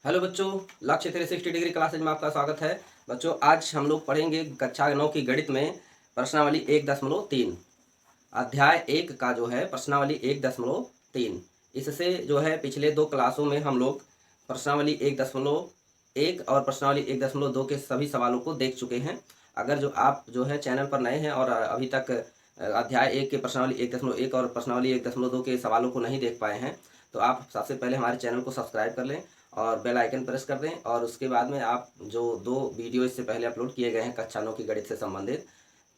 Hello बच्चों, लक्ष्य 360 degree classes में आपका स्वागत है। बच्चों, आज हम लोग पढ़ेंगे कक्षा 9 की गणित में प्रश्नावली 1.3 अध्याय 1 का जो है प्रश्नावली 1.3। इससे जो है पिछले दो क्लासों में हम लोग प्रश्नावली 1.1 और प्रश्नावली 1.2 के सभी सवालों को देख चुके हैं। अगर जो आप जो है चैनल पर नए हैं और अभी तक अध्याय 1 के प्रश्नावली 1.1 और प्रश्नावली 1.2 के सवालों को नहीं देख पाए हैं तो आप सबसे पहले हमारे चैनल को सब्सक्राइब कर लें और बेल आइकन प्रेस कर दें। और उसके बाद में आप जो दो वीडियो इससे पहले अपलोड किए गए हैं कक्षा 9 की गणित से संबंधित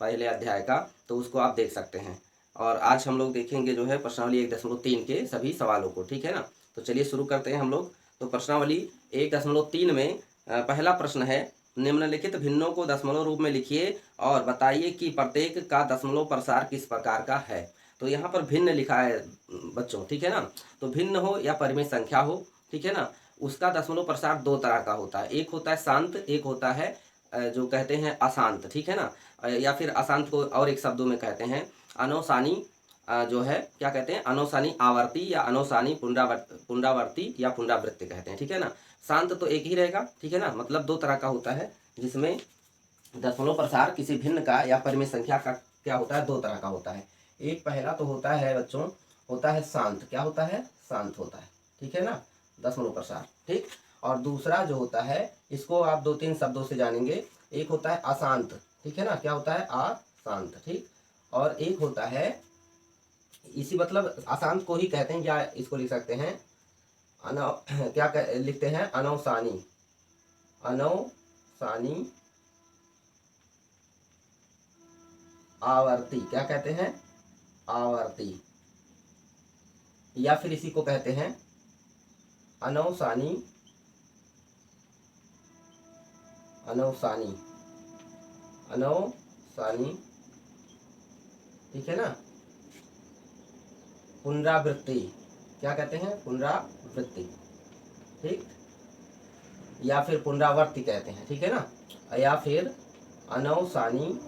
पहले अध्याय का, तो उसको आप देख सकते हैं। और आज हम लोग देखेंगे जो है प्रश्नावली 1.3 के सभी सवालों को, ठीक है ना। तो चलिए शुरू करते हैं हम लोग। तो प्रश्नावली 1.3 में पहला प्रश्न है, निम्नलिखित भिन्नों को दशमलव रूप में लिखिए और बताइए कि प्रत्येक का दशमलव प्रसार किस प्रकार का है। तो यहाँ पर भिन्न लिखा है बच्चों, ठीक है ना। तो भिन्न हो या परिमेय संख्या हो, ठीक है ना, उसका दशमलव प्रसार दो तरह का होता है। एक होता है शांत, एक होता है जो कहते हैं अशांत, ठीक है ना। या फिर अशांत को और एक शब्दों में कहते हैं अनौसानी, जो है क्या कहते हैं, अनौसानी आवर्ती या अनौसानी पुनरावर्ती या पुनरावृत्ति कहते हैं, ठीक है ना। शांत तो एक ही रहेगा, ठीक है ना, मतलब दो तरह का होता है जिसमें दशमलव प्रसार किसी भिन्न का या परिमेय संख्या का क्या होता है, दो तरह का होता है। एक पहला तो होता है बच्चों, होता है शांत। क्या होता है? शांत होता है, ठीक है ना, दशमलव प्रसार, ठीक। और दूसरा जो होता है, इसको आप दो तीन शब्दों से जानेंगे। एक होता है अशांत, ठीक है ना, क्या होता है? अशांत, ठीक। और एक होता है, इसी मतलब अशांत को ही कहते हैं, या इसको लिख सकते हैं लिखते हैं अनौसानी। अनौसानी आवर्ती, क्या कहते हैं? आवर्ती। या फिर इसी को कहते हैं अनौसानी अनौसानी अनौसानी, ठीक है ना, पुनरावृत्ति। क्या कहते हैं? पुनरावृत्ति, ठीक। या फिर पुनरावर्ती कहते हैं, ठीक है ना। या फिर अनौसानी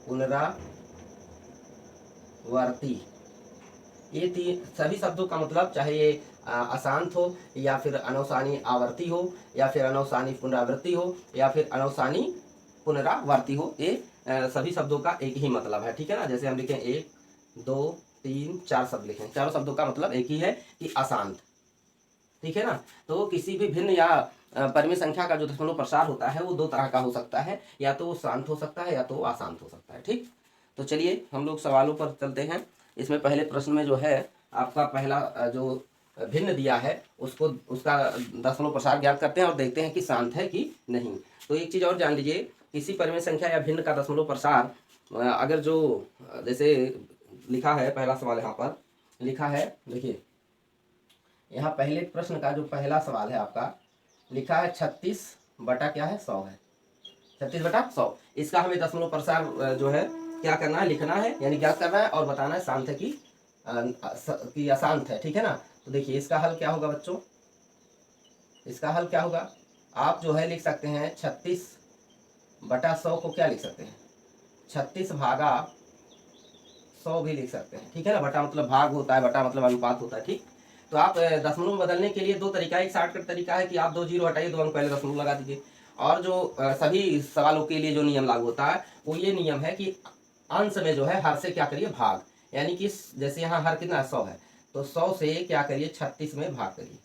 पुनरावर्ती। ये तीन सभी शब्दों का मतलब, चाहे ये अशांत हो या फिर अनौसानी आवर्ती हो या फिर अनौसानी पुनरावृत्ति हो या फिर अनौसानी पुनरावर्ती हो, ये सभी शब्दों का एक ही मतलब है, ठीक है ना। जैसे हम लिखें 1 2 3 4 शब्द लिखें, चारों शब्दों का मतलब एक ही है कि अशांत, ठीक है ना। तो किसी भी भिन्न या परिमेय संख्या का जो दशमलव प्रसार होता है वो दो तरह का हो सकता है, या तो वो शांत हो सकता है या तो वो अशांत हो सकता है, ठीक। तो चलिए हम लोग सवालों पर चलते हैं। इसमें पहले प्रश्न में जो है आपका पहला जो भिन्न दिया है उसको उसका दशमलव प्रसार ज्ञात करते हैं और देखते हैं कि शांत है कि नहीं। तो एक चीज़ और जान लीजिए, किसी परिमेय संख्या या भिन्न का दशमलव प्रसार अगर जो जैसे लिखा है, पहला सवाल यहाँ पर लिखा है, देखिए यहाँ पहले प्रश्न का जो पहला सवाल है आपका लिखा है 36 बटा क्या है 100 है, 36 बटा 100। इसका हमें दशमलव प्रसार जो है क्या करना है, लिखना है, यानी ज्ञात करना है और बताना है शांत है कि अशांत है, ठीक है ना। तो देखिए इसका हल क्या होगा बच्चों, इसका हल क्या होगा, आप जो है लिख सकते हैं 36 बटा 100 को क्या लिख सकते हैं, 36 भागा 100 भी लिख सकते हैं, ठीक है ना। बटा मतलब भाग होता है, बटा मतलब अनुपात होता है, ठीक। तो आप दशमलव में बदलने के लिए दो तरीका है। एक शॉर्टकट तरीका है कि आप दो जीरो हटाइए, दो अंक पहले दशमलव लगा दीजिए। और जो सभी सवालों के लिए जो नियम लागू होता है वो ये नियम है कि अंश में जो है हर से क्या करिए, भाग। यानी कि जैसे यहाँ हर कितना 100 है, तो 100 से क्या करिए 36 में भाग करिए,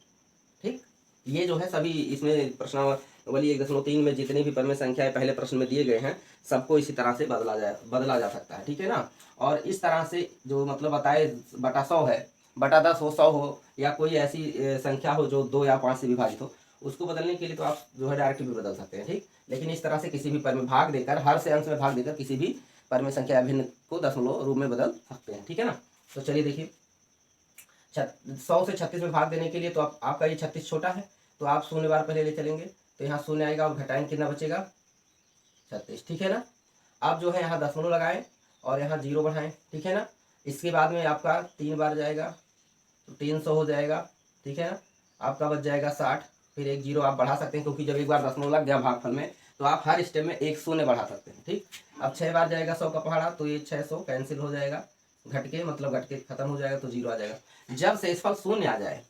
ठीक। ये जो है सभी इसमें प्रश्नावली 1.3 में जितनी भी परिमेय संख्याएं पहले प्रश्न में दिए गए हैं सबको इसी तरह से बदला जा सकता है, ठीक है ना। और इस तरह से जो मतलब बताए बटा 100 है, बटा 10 हो, 100 हो, या कोई ऐसी संख्या हो जो 2 या 5 से विभाजित हो, उसको बदलने के लिए तो आप जो है डायरेक्ट भी बदल सकते हैं, ठीक। लेकिन इस तरह से किसी भी परिमेय भाग देकर, हर से अंश में भाग देकर किसी भी परिमेय संख्या भिन्न को दशमलव रूप में बदल सकते हैं, ठीक है ना। तो चलिए देखिए 100 से 36 में भाग देने के लिए तो आपका ये 36 छोटा है, तो आप शून्य बार पहले ले चलेंगे, तो यहाँ शून्य आएगा और घटाएंगे कितना बचेगा 36, ठीक है ना। आप जो है यहाँ दशमलव लगाएं और यहाँ जीरो बढ़ाएं, ठीक है ना। इसके बाद में आपका 3 बार जाएगा तो 300 हो जाएगा, ठीक है ना। आपका बच जाएगा 60, फिर एक जीरो आप बढ़ा सकते हैं क्योंकि जब एक बार दशमलव लग गया भागफल में तो आप हर स्टेप में एक शून्य बढ़ा सकते हैं, ठीक। अब 6 बार जाएगा 100 का पहाड़ा, तो ये 600 कैंसिल हो जाएगा, घट के मतलब घट के खत्म हो जाएगा तो 0 आ जाएगा। जब शेषफल शून्य आ जाए,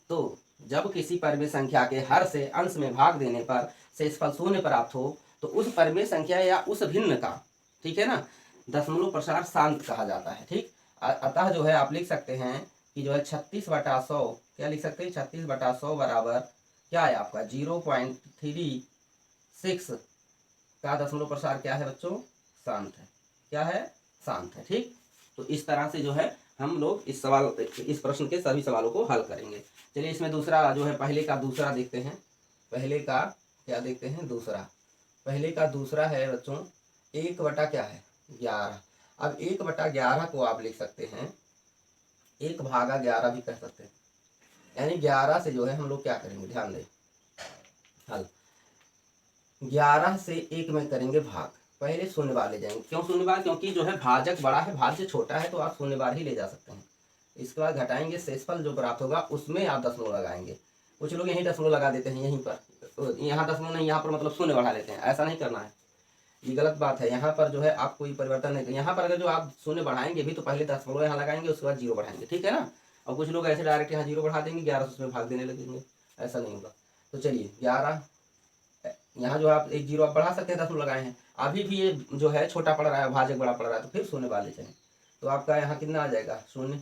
तो जब किसी परिमेय संख्या के हर से अंश में भाग देने पर शेषफल शून्य प्राप्त हो, तो उस परिमेय संख्या या उस भिन्न का, ठीक है ना, दशमलव प्रसार शांत कहा जाता है। ठीक, अतः जो है आप लिख सकते हैं कि जो है 36/100, क्या लिख सकते हैं, 36/100 बराबर क्या है आपका 0.36 का दशमलव प्रसार क्या है बच्चों, शांत है। क्या है, शांत है। ठीक, तो इस तरह से जो है हम लोग इस प्रश्न के सभी सवालों को हल करेंगे। चलिए इसमें दूसरा जो है पहले का दूसरा देखते हैं। पहले का क्या देखते हैं, दूसरा। पहले का दूसरा है बच्चों 1 बटा क्या है 11। अब 1/11 को आप लिख सकते हैं 1/11 भी कह सकते हैं, यानी 11 से जो है हम लोग क्या करेंगे, ध्यान दें हल, 11 से 1 में करेंगे भाग। पहले शून्य बार ले जाएंगे। क्यों शून्य बार, क्योंकि जो है भाजक बड़ा है, भाज्य छोटा है, तो आप शून्य बार ही ले जा सकते हैं। इसके बाद घटाएंगे, शेषफल जो प्राप्त होगा उसमें आप दशमलव लगाएंगे। कुछ लोग यहीं दशमलव लगा देते हैं, यहीं पर, यहाँ दशमलव नहीं, यहाँ पर मतलब शून्य बढ़ा लेते हैं। ऐसा नहीं करना है, ये गलत बात है। यहाँ पर जो है आप कोई परिवर्तन नहीं, यहाँ पर अगर जो आप शून्य बढ़ाएंगे भी तो पहले दशमलव यहाँ लगाएंगे, उसके बाद 0 बढ़ाएंगे, ठीक है ना। और कुछ लोग ऐसे डायरेक्ट यहाँ 0 बढ़ा देंगे, 11 से उसमें भाग देने लगेंगे, ऐसा नहीं होगा। तो चलिए 11, यहाँ जो आप एक 0 आप बढ़ा सकते हैं, दशमलव लगाए हैं, अभी भी ये जो है छोटा पड़ रहा है, भाजक बड़ा पड़ रहा है, तो फिर शून्य बार ले जाएं, तो आपका यहाँ कितना आ जाएगा, शून्य,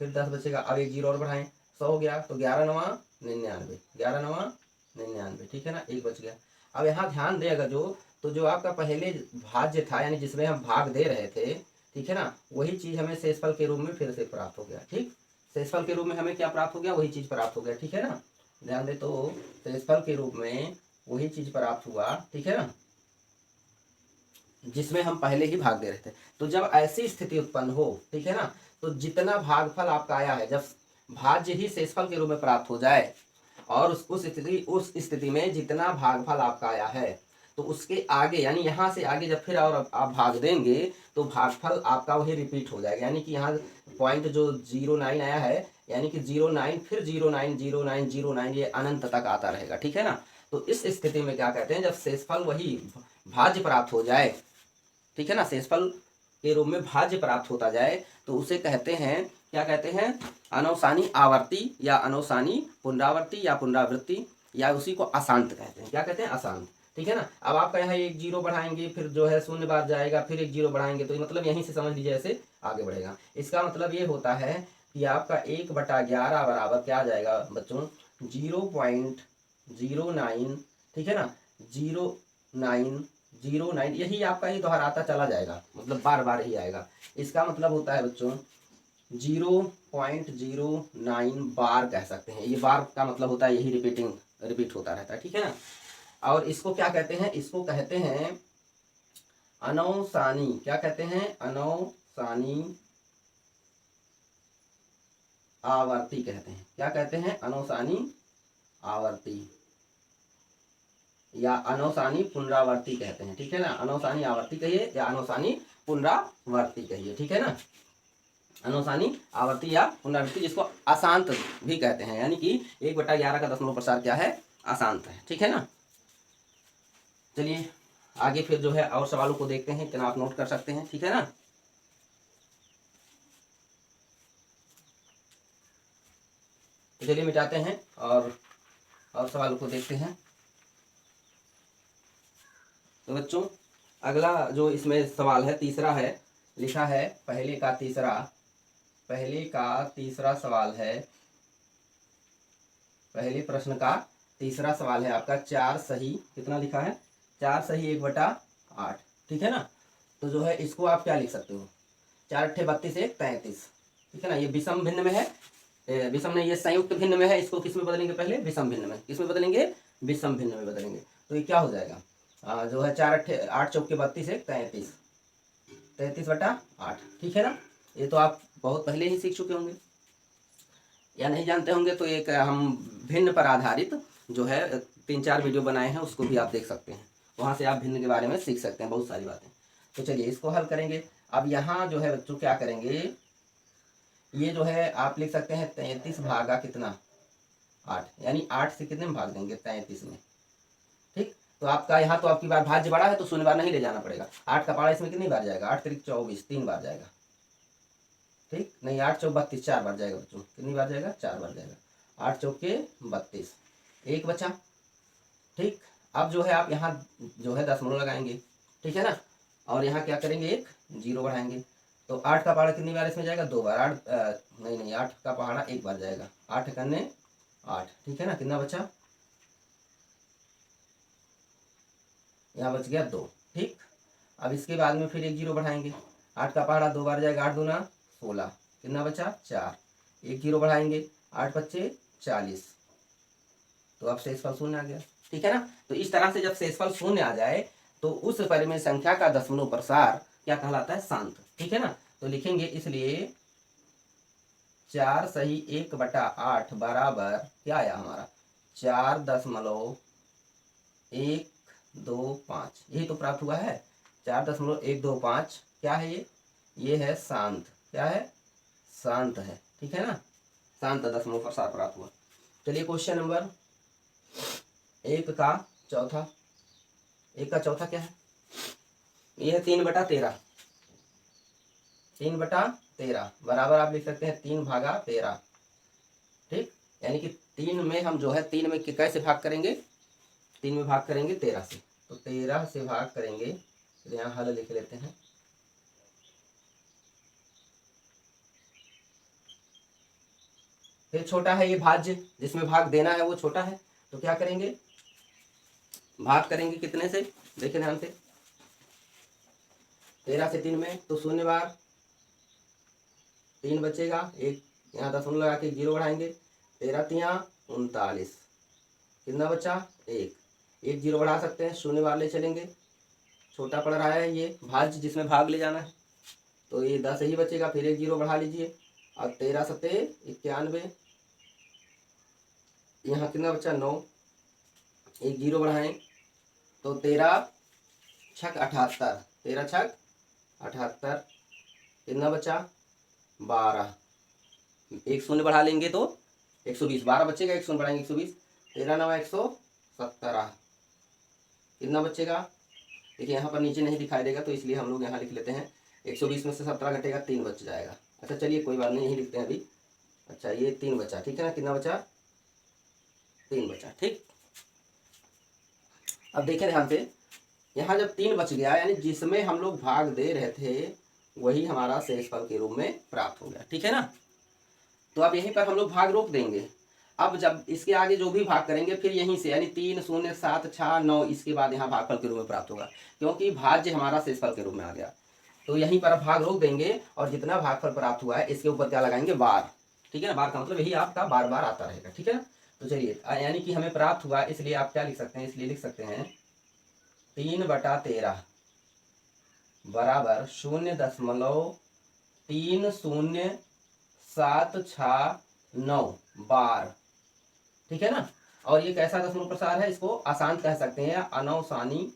फिर 10 बचेगा। अब एक 0 और बढ़ाएं, 100 हो गया, तो 11×9 = 99, 11×9 = 99, ठीक है ना, एक बच गया। अब यहाँ ध्यान दें, अगर तो जो आपका पहले भाज्य था, यानी जिसमें हम भाग दे रहे थे, ठीक है ना, वही चीज़ हमें शेषफल के रूप में फिर से प्राप्त हो गया। ठीक, शेषफल के रूप में हमें क्या प्राप्त हो गया, वही चीज़ प्राप्त हो गया, ठीक है ना। ध्यान दे, तो शेषफल के रूप में वही चीज़ प्राप्त हुआ, ठीक है ना, जिसमें हम पहले ही भाग दे रहे थे। तो जब ऐसी स्थिति उत्पन्न हो, ठीक है ना, तो जितना भागफल आपका आया है, जब भाज्य ही शेषफल के रूप में प्राप्त हो जाए, और उस स्थिति में जितना भागफल आपका आया है, तो उसके आगे, यानी यहाँ से आगे जब फिर और आप भाग देंगे, तो भागफल आपका वही रिपीट हो जाएगा। यानी कि यहाँ पॉइंट जो 09 आया है, यानी कि 09 फिर 09 09 09, ये अनंत तक आता रहेगा, ठीक है ना। तो इस स्थिति में क्या कहते हैं, जब शेषफल वही भाज्य प्राप्त हो जाए, ठीक है ना, शेषफल के रूप में भाज्य प्राप्त होता जाए, तो उसे कहते हैं, क्या कहते हैं, अनवसानी आवर्ती या अनवसानी पुनरावर्ती या पुनरावृत्ति, या उसी को अशांत कहते हैं। क्या कहते हैं, अशांत, ठीक है ना। अब आपका यहाँ एक 0 बढ़ाएंगे, फिर जो है शून्य बार जाएगा, फिर एक 0 बढ़ाएंगे, तो मतलब यहीं से समझ लीजिए ऐसे आगे बढ़ेगा। इसका मतलब ये होता है कि आपका 1/11 बराबर क्या आ जाएगा बच्चों, 0.09, ठीक है ना, 0909, यही आपका ही दोहराता चला जाएगा, मतलब बार बार ही आएगा। इसका मतलब होता है बच्चों 0.09 बार कह सकते हैं। ये बार का मतलब होता है यही रिपीट होता रहता है, ठीक है ना। और इसको क्या कहते हैं, इसको कहते हैं अनवसानी, क्या कहते हैं, अनवसानी आवर्ती कहते हैं। क्या कहते हैं, अनवसानी आवर्ती या अनवसानी पुनरावर्ती कहते हैं, ठीक है ना। अनवसानी आवर्ती कहिए या अनवसानी पुनरावर्ती कहिए, ठीक है ना। अनवसानी आवर्ती या पुनरावृत्ति, जिसको अशांत भी कहते हैं, यानी कि 1/11 का दशमलव प्रसार क्या है, अशांत है, ठीक है ना। चलिए आगे फिर जो है और सवालों को देखते हैं, इतना आप नोट कर सकते हैं, ठीक है ना। तो चलिए मिटाते हैं और सवालों को देखते हैं। तो बच्चों अगला जो इसमें सवाल है, तीसरा है, लिखा है पहले का तीसरा सवाल है, पहले प्रश्न का तीसरा सवाल है आपका 4 सही, कितना लिखा है, 4 सही 1/8, ठीक है ना। तो जो है इसको आप क्या लिख सकते हो, 4 × 32 = 33, ठीक है ना। ये विषम भिन्न में है, विषम नहीं, ये संयुक्त भिन्न में है। इसको किस में बदलेंगे, पहले विषम भिन्न में, किस में बदलेंगे, विषम भिन्न में बदलेंगे। तो ये क्या हो जाएगा, जो है 4 × 8 = 32 = 33, 33/8, ठीक है ना। ये तो आप बहुत पहले ही सीख चुके होंगे, या नहीं जानते होंगे तो एक हम भिन्न पर आधारित जो है 3-4 वीडियो बनाए हैं, उसको भी आप देख सकते हैं, वहाँ से आप भिन्न के बारे में सीख सकते हैं बहुत सारी बातें। तो चलिए इसको हल करेंगे। अब यहाँ जो है बच्चों क्या करेंगे, ये जो है आप लिख सकते हैं 33 भागा कितना 8, यानी 8 से कितने में भाग देंगे, 33 में, ठीक। तो आपका यहाँ तो आपकी बार भाज्य बड़ा है, तो शून्य बार नहीं ले जाना पड़ेगा। 8 का पारा इसमें कितनी बार जाएगा, 8 × 3 = 24, 3 बार जाएगा, ठीक, नहीं 8 चौक 32, 4 बार जाएगा बच्चों, कितनी बार जाएगा, 4 बार जाएगा, 8 चौके 32, एक बचा। ठीक, अब जो है आप यहाँ जो है दशमलव लगाएंगे, ठीक है ना, और यहाँ क्या करेंगे, एक जीरो बढ़ाएंगे, तो 8 का पहाड़ा कितनी बार इसमें जाएगा, 2 बार, नहीं 8 का पहाड़ा 1 बार जाएगा, 8 करने 8, ठीक है ना, कितना बचा, यहाँ बच गया 2। ठीक, अब इसके बाद में फिर एक जीरो बढ़ाएंगे, 8 का पहाड़ा 2 बार जाएगा, 8 दूना 16, कितना बचा 4, एक जीरो बढ़ाएंगे, 8 बच्चे 40, तो अब शेषफल शून्य आ गया। ठीक है ना, तो इस तरह से जब शेषफल शून्य आ जाए तो उस परिमेय संख्या का दशमलव प्रसार क्या कहलाता है, शांत। ठीक है ना, तो लिखेंगे इसलिए 4 सही 1/8 बराबर क्या आया हमारा, 4.125, यही तो प्राप्त हुआ है, 4.125, क्या है ये है शांत, क्या है, शांत है। ठीक है ना, शांत दशमलव प्रसार प्राप्त हुआ। चलिए क्वेश्चन नंबर 1 का चौथा, 1 का चौथा क्या है, ये है 3/13, 3/13 बराबर आप लिख सकते हैं 3/13। ठीक, यानी कि 3 में हम जो है 3 में कैसे भाग करेंगे, 3 में भाग करेंगे 13 से, तो 13 से भाग करेंगे, तो यहाँ हल लिख लेते हैं, फिर छोटा है ये भाज्य, जिसमें भाग देना है वो छोटा है, तो क्या करेंगे, भाग करेंगे कितने से, देखिए ध्यान से, 13 से 3 में तो 0 बार, 3 बचेगा, एक यहाँ दशमलव लगा के जीरो बढ़ाएंगे, 13 तिया 39, कितना बचा, एक जीरो बढ़ा सकते हैं, 0 बार ले चलेंगे, छोटा पड़ रहा है ये भाज्य जिसमें भाग ले जाना है, तो ये 10 ही बचेगा, फिर एक जीरो बढ़ा लीजिए, और 13 सते 91, यहाँ कितना बचा 9, एक जीरो बढ़ाएं तो 13 छक 78, 13 छक 78, कितना बचा 12, एक शून्य बढ़ा लेंगे तो 120, 12 बचेगा, एक शून्य बढ़ाएंगे 120, 13 9 117, कितना बचेगा, देखिए यहाँ पर नीचे नहीं दिखाई देगा तो इसलिए हम लोग यहाँ लिख लेते हैं, 120 में से 17 घटेगा 3 बच जाएगा। अच्छा चलिए कोई बात नहीं, यही लिखते हैं अभी। अच्छा ये 3 बचा, ठीक है ना, कितना बचा, 3 बचा। ठीक, अब देखिए ध्यान से, यहाँ जब 3 बच गया यानी जिसमें हम लोग भाग दे रहे थे वही हमारा शेषफल के रूप में प्राप्त हो गया। ठीक है ना, तो अब यहीं पर हम लोग भाग रोक देंगे। अब जब इसके आगे जो भी भाग करेंगे फिर यहीं से यानी 3 0 7 6 9 इसके बाद यहाँ भागफल के रूप में प्राप्त होगा, क्योंकि भाज्य हमारा शेषफल के रूप में आ गया। तो यहीं पर भाग रोक देंगे और जितना भागफल प्राप्त हुआ है इसके ऊपर क्या लगाएंगे, बार। ठीक है ना, बार का मतलब यही आपका बार बार आता रहेगा। ठीक है ना, तो चलिए यानी कि हमें प्राप्त हुआ, इसलिए आप क्या लिख सकते हैं, इसलिए लिख सकते हैं 3/13 बराबर 0.3076 बार। ठीक है ना, और ये कैसा दशमलव प्रसार है, इसको आसान कह सकते हैं, अनौसानी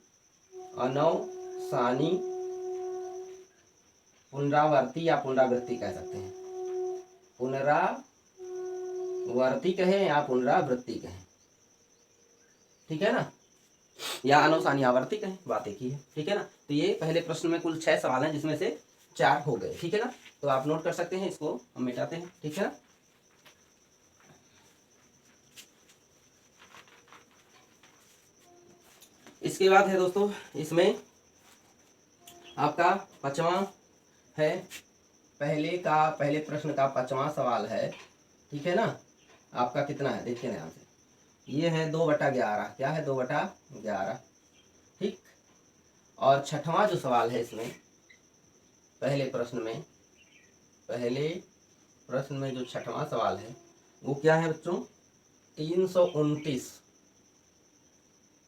पुनरावर्ती या पुनरावृत्ति कह सकते हैं, पुनरावर्ती कहें या पुनरावृत्ति कहें। ठीक है ना, या अनौसानी आवर्ती कहें, बात एक ही है। ठीक है ना, तो ये पहले प्रश्न में कुल 6 सवाल हैं जिसमें से 4 हो गए। ठीक है ना, तो आप नोट कर सकते हैं, इसको हम मिटाते हैं। ठीक है ना, इसके बाद है दोस्तों, इसमें आपका 5वां है, पहले प्रश्न का 5वां सवाल है। ठीक है ना, आपका कितना है देखिए ध्यान से, ये है 2/11, क्या है 2/11। ठीक, और 6वां जो सवाल है इसमें पहले प्रश्न में जो 6वां सवाल है वो क्या है बच्चों, 329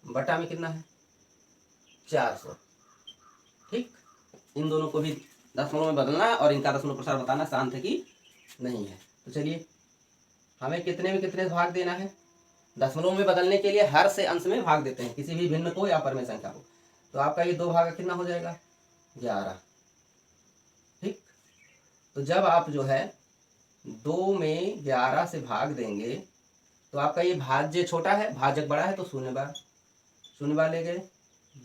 बटा में कितना है 400। ठीक, इन दोनों को भी दशमलव में बदलना है और इनका दशमलव प्रसार बताना शांत है कि नहीं है। तो चलिए हमें कितने में कितने भाग देना है, दशमलव में बदलने के लिए हर से अंश में भाग देते हैं, किसी भी भिन्न को या परिमेय संख्या को। तो आपका ये 2 भाग कितना हो जाएगा 11। ठीक, तो जब आप जो है 2 में 11 से भाग देंगे तो आपका ये भाज्य छोटा है, भाजक बड़ा है, तो 0 बार ले गए,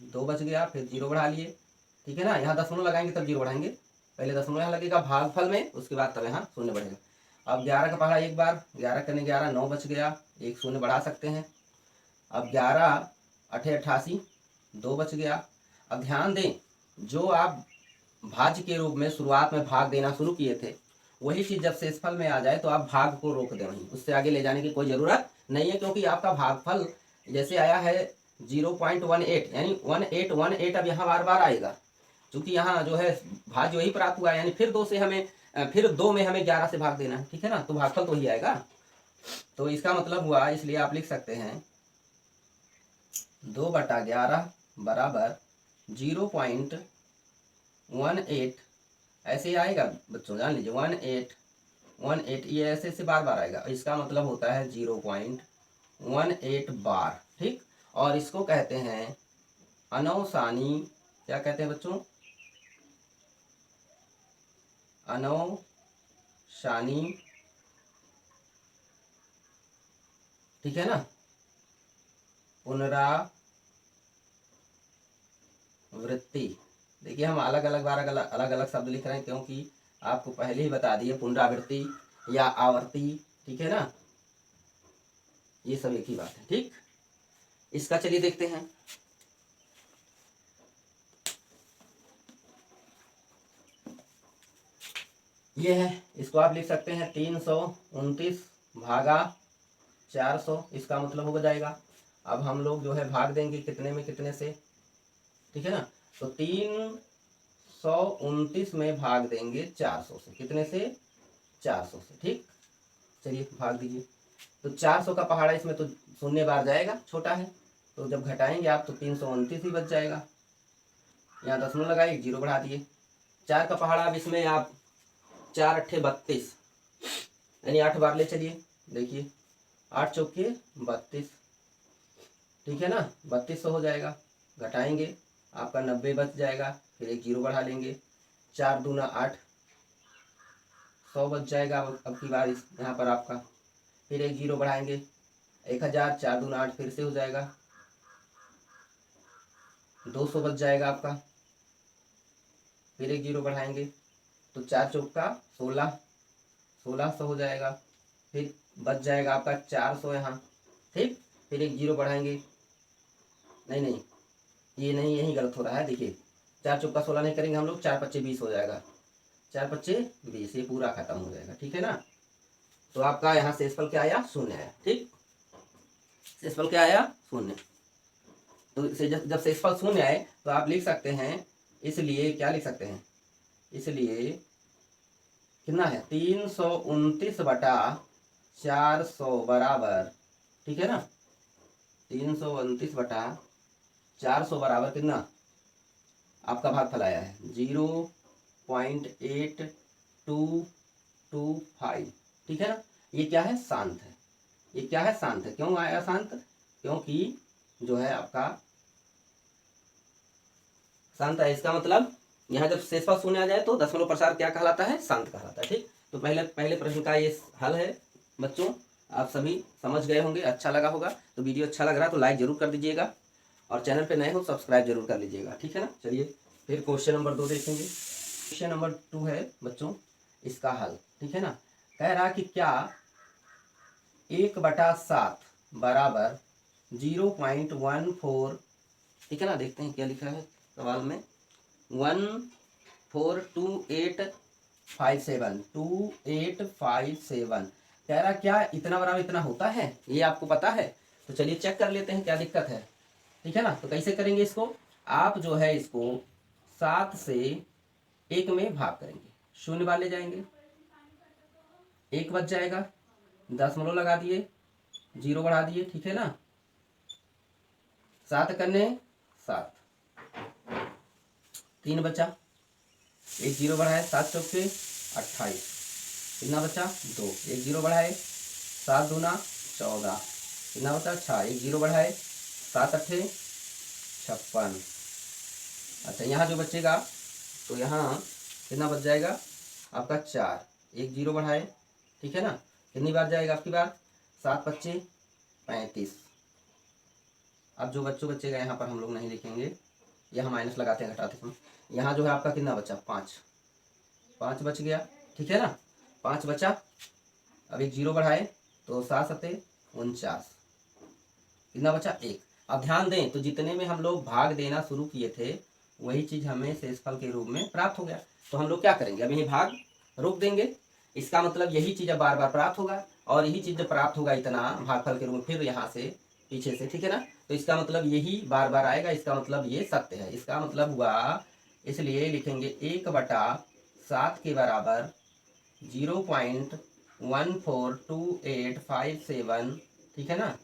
2 बच गया, फिर जीरो बढ़ा लिए। ठीक है ना, यहाँ दशमलव लगाएंगे तब जीरो बढ़ाएंगे, पहले दशमलव यहाँ लगेगा भागफल में, उसके बाद तब यहाँ शून्य बढ़ेगा। अब 11 का पहाड़ा एक बार, 11 करने 11 9 बच गया, एक शून्य बढ़ा सकते हैं। अब 11 अठे 88 2 बच गया। अब ध्यान दें, जो आप भाज्य के रूप में शुरुआत में भाग देना शुरू किए थे, वही चीज़ जब शेषफल में आ जाए तो आप भाग को रोक दें वहीं, उससे आगे ले जाने की कोई ज़रूरत नहीं है, क्योंकि आपका भागफल जैसे आया है 0.18 यानी 1818 अब यहाँ बार बार आएगा, क्योंकि यहाँ जो है भाज्य वही प्राप्त हुआ है, यानी फिर 2 से हमें फिर 2 में हमें 11 से भाग देना है, ठीक है ना, तो भागफल तो ही आएगा। तो इसका मतलब हुआ, इसलिए आप लिख सकते हैं 2/11 बराबर 0.18 ऐसे ही आएगा बच्चों, जान लीजिए 18 ये ऐसे से बार बार आएगा, इसका मतलब होता है 0.18 बार, ठीक। और इसको कहते हैं अनौसानी, क्या कहते हैं बच्चों, अनौसानी, ठीक है ना, पुनरावृत्ति। देखिए हम अलग अलग बार अलग अलग शब्द लिख रहे हैं, क्योंकि आपको पहले ही बता दिए पुनरावृत्ति या आवर्ती, ठीक है ना, ये सब एक ही बात है, ठीक। इसका चलिए देखते हैं। ये है, इसको आप लिख सकते हैं 329 भागा 400, इसका मतलब हो जाएगा। अब हम लोग जो है भाग देंगे कितने में कितने से, ठीक है ना, तो 329 में भाग देंगे 400 से, कितने से 400 से, ठीक। चलिए भाग दीजिए, तो 400 का पहाड़ा इसमें तो शून्य बार जाएगा, छोटा है, तो जब घटाएंगे आप तो 329 ही बच जाएगा। यहाँ दशमलव लगाइए, 0 बढ़ा दिए। 4 का पहाड़ा अब इसमें आप 4 अट्ठे 32 यानी 8 बार ले चलिए, देखिए 8 चौके 32, ठीक है ना, 3200 हो जाएगा। घटाएंगे आपका 90 बच जाएगा, फिर एक 0 बढ़ा लेंगे, 4 दूना 8 100 बच जाएगा। अब की बार इस यहाँ पर आपका फिर एक 0 बढ़ाएंगे, 1000, 4 दूना 8 फिर से हो जाएगा, 200 बच जाएगा आपका, फिर एक 0 बढ़ाएंगे तो 4 चौका 16 1600 हो जाएगा, फिर बच जाएगा आपका 400 यहाँ, ठीक। फिर एक 0 बढ़ाएंगे, नहीं नहीं ये नहीं, यही गलत हो रहा है, देखिए 4 चौका 16 नहीं करेंगे हम लोग, 4 पच्चे 20 हो जाएगा, 4 पच्चे 20, ये पूरा खत्म हो जाएगा, ठीक है ना। तो आपका यहाँ शेषफल क्या आया, शून्य आया, ठीक। शेषफल क्या आया, शून्य। तो जब शेषफल शून्य आए तो आप लिख सकते हैं, इसलिए क्या लिख सकते हैं, इसलिए कितना है 329/400 बराबर, ठीक है ना, 329/400 बराबर कितना आपका भागफल आया है 0.8225, ठीक है ना। ये क्या है, शांत है, ये क्या है, शांत है। क्यों आया शांत, क्योंकि जो है आपका शांत है, इसका मतलब यहाँ जब शेषफल शून्य आ जाए तो दशमलव प्रसार क्या कहलाता है, शांत कहलाता है, ठीक। तो पहले प्रश्न का ये हल है बच्चों, आप सभी समझ गए होंगे, अच्छा लगा होगा। तो वीडियो अच्छा लग रहा है तो लाइक जरूर कर दीजिएगा, और चैनल पे नए हो सब्सक्राइब जरूर कर लीजिएगा, ठीक है ना। चलिए फिर क्वेश्चन नंबर 2 देखेंगे। क्वेश्चन नंबर 2 है बच्चों, इसका हल, ठीक है ना। कह रहा कि क्या 1/7 बराबर 0.14, ठीक है ना। देखते हैं क्या लिखा है सवाल में, 1428572 कह रहा क्या इतना बराबर इतना होता है, ये आपको पता है। तो चलिए चेक कर लेते हैं क्या दिक्कत है, ठीक है ना। तो कैसे करेंगे इसको, आप जो है इसको 7 से 1 में भाग करेंगे, शून्य बार ले जाएंगे, 1 बच जाएगा, दशमलव लगा दिए, 0 बढ़ा दिए, ठीक है ना। 7 करने 7, 3 बचा, एक 0 बढ़ाए, 7 चौके 28, कितना बचा 2, एक 0 बढ़ाए, 7 दूना 14, कितना बचा 6, एक 0 बढ़ाए, 7 अट्ठे 56। अच्छा यहाँ जो बचेगा तो यहाँ कितना बच जाएगा आपका 4, एक 0 बढ़ाए, ठीक है ना। कितनी बार जाएगा आपकी बार, 7 पच्चे 35। अब जो बचेगा यहाँ पर हम लोग नहीं लिखेंगे, यहाँ माइनस लगाते हैं घटाते समय। यहाँ जो है आपका कितना बचा 5, 5 बच गया, ठीक है ना, 5 बचा। अब एक जीरो बढ़ाए तो 7 सत्ते 49, कितना बचा 1। अब ध्यान दें तो जितने में हम लोग भाग देना शुरू किए थे वही चीज़ हमें शेषफल के रूप में प्राप्त हो गया। तो हम लोग क्या करेंगे, अब यही भाग रोक देंगे। इसका मतलब यही चीज़ अब बार बार प्राप्त होगा, और यही चीज़ जब प्राप्त होगा इतना भागफल के रूप में, फिर यहाँ से पीछे से, ठीक है ना, तो इसका मतलब यही बार बार आएगा, इसका मतलब ये सत्य है। इसका मतलब हुआ, इसलिए लिखेंगे 1/7 के बराबर 0.142857, ठीक है ना,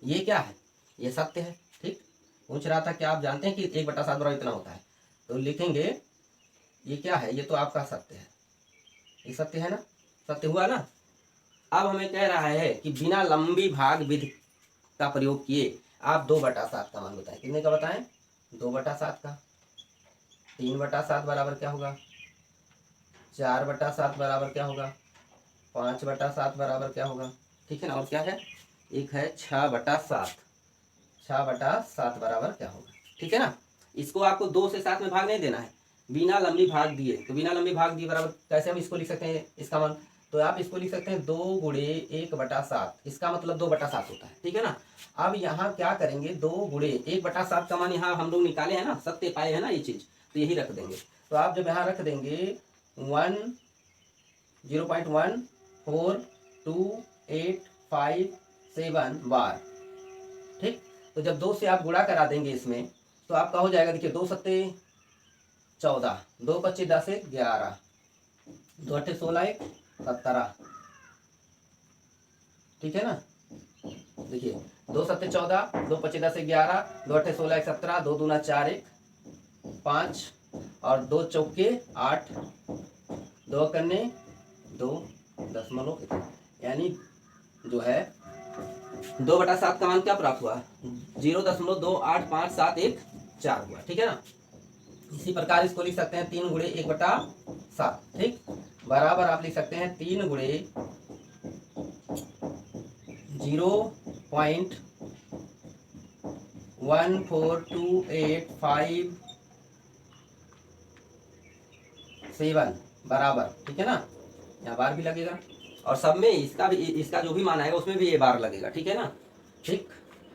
ये क्या है, ये सत्य है। ठीक, पूछ रहा था कि आप जानते हैं कि 1/7 बराबर इतना होता है, तो लिखेंगे ये क्या है, ये तो आपका सत्य है, ये सत्य है ना, सत्य हुआ ना। अब हमें कह रहा है कि बिना लंबी भाग विधि का प्रयोग किए आप 2/7 का मान बताएं। कितने का बताएं, 2/7 का। 3/7 बराबर क्या होगा, 4/7 बराबर क्या होगा, 5/7 बराबर क्या होगा, ठीक है ना, और क्या है, एक है 6/7, 6/7 बराबर क्या होगा, ठीक है ना। इसको आपको 2 से 7 में भाग नहीं देना है, बिना लंबी भाग दिए। तो बिना लंबी भाग दिए बराबर कैसे हम इसको लिख सकते हैं, इसका मान, तो आप इसको लिख सकते हैं 2 गुणे 1/7, इसका मतलब 2/7 होता है, ठीक है ना। अब यहाँ क्या करेंगे, 2 गुणे 1/7 का मान यहाँ हम लोग निकाले हैं ना, सत्य पाए हैं ना ये चीज, तो यही रख देंगे। तो आप जब यहाँ रख देंगे 0.142857 बार, ठीक। तो जब 2 से आप गुणा करा देंगे इसमें, तो आपका हो जाएगा, देखिए 2 सत्ते 14, 2 25 10 11, 2 अट्ठे 16 17, ठीक है ना। देखिए 2 सत्ते 14, 2 25 10 11, 2 अट्ठे 16 17, 2 दूना 4 1 5, और 2 चौके 8, 2 कन्ने 2 दशमलव, यानी जो है 2/7 का मान क्या प्राप्त हुआ, 0.285714 हुआ, ठीक है ना। इसी प्रकार इसको लिख सकते हैं 3 गुणे 1/7, ठीक, बराबर आप लिख सकते हैं 3 गुणे 0.142857 बराबर, ठीक है ना, यहाँ बार भी लगेगा, और सब में इसका भी, इसका जो भी मान आएगा उसमें भी ये बार लगेगा, ठीक है ना। ठीक,